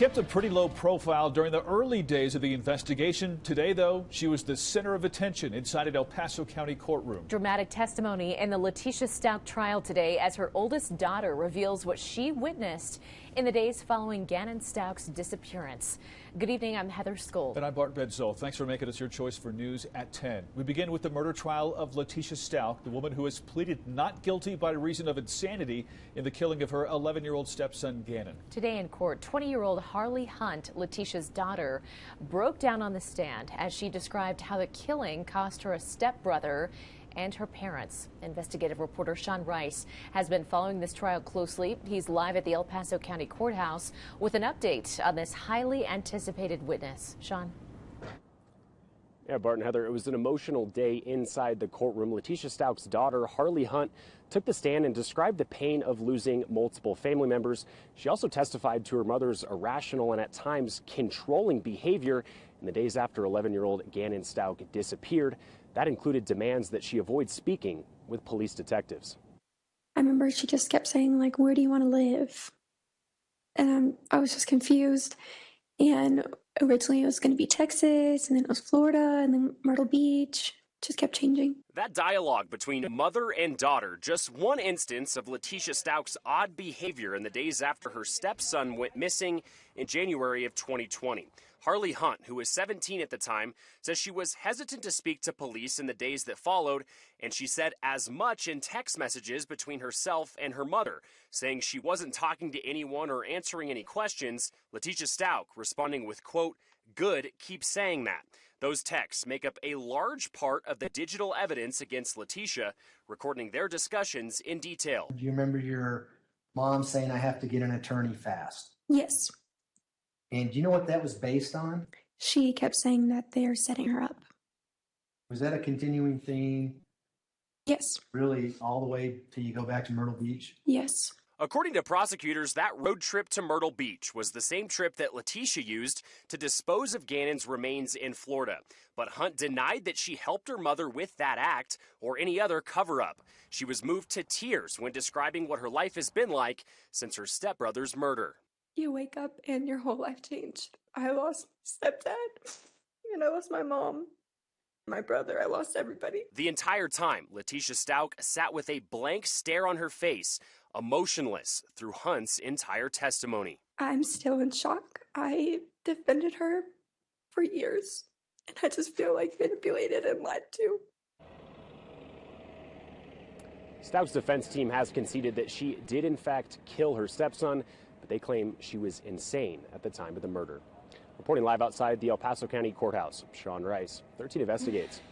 kept a pretty low profile during the early days of the investigation. Today, though, she was the center of attention inside an El Paso County courtroom. Dramatic testimony in the Letecia Stauch trial today as her oldest daughter reveals what she witnessed in the days following Gannon Stauch's disappearance. Good evening, I'm Heather Skoll. And I'm Bart Bedsole. Thanks for making us your choice for news at 10. We begin with the murder trial of Letecia Stauch, the woman who has pleaded not guilty by reason of insanity in the killing of her 11-year-old stepson, Gannon. Today in court, 20-year-old Harley Hunt, Letecia's daughter, broke down on the stand as she described how the killing cost her a stepbrother and her parents. Investigative reporter Sean Rice has been following this trial closely. He's live at the El Paso County Courthouse with an update on this highly anticipated witness. Sean. Yeah, Bart and Heather, it was an emotional day inside the courtroom. Letecia Stauch's daughter, Harley Hunt, took the stand and described the pain of losing multiple family members. She also testified to her mother's irrational and at times controlling behavior in the days after 11-year-old Gannon Stauch disappeared. That included demands that she avoid speaking with police detectives. I remember she just kept saying, like, where do you want to live? And I was just confused. And originally it was going to be Texas, and then it was Florida, and then Myrtle Beach. Just kept changing. That dialogue between mother and daughter, just one instance of Letecia Stauch's odd behavior in the days after her stepson went missing in January of 2020. Harley Hunt, who was 17 at the time, says she was hesitant to speak to police in the days that followed, and she said as much in text messages between herself and her mother, saying she wasn't talking to anyone or answering any questions. Letecia Stauch responding with, quote, "Good, keep saying that." Those texts make up a large part of the digital evidence against Letecia, recording their discussions in detail. Do you remember your mom saying, I have to get an attorney fast? Yes. And do you know what that was based on? She kept saying that they're setting her up. Was that a continuing theme? Yes. Really, all the way till you go back to Myrtle Beach? Yes. According to prosecutors, that road trip to Myrtle Beach was the same trip that Letecia used to dispose of Gannon's remains in Florida. But Hunt denied that she helped her mother with that act or any other cover-up. She was moved to tears when describing what her life has been like since her stepbrother's murder. You wake up and your whole life changed. I lost my stepdad, and I lost my mom, my brother. I lost everybody. The entire time, Letecia Stauch sat with a blank stare on her face, emotionless through Hunt's entire testimony. I'm still in shock. I defended her for years, and I just feel like manipulated and lied to. Stauch's defense team has conceded that she did in fact kill her stepson, but they claim she was insane at the time of the murder. Reporting live outside the El Paso County Courthouse, Sean Rice, 13 Investigates.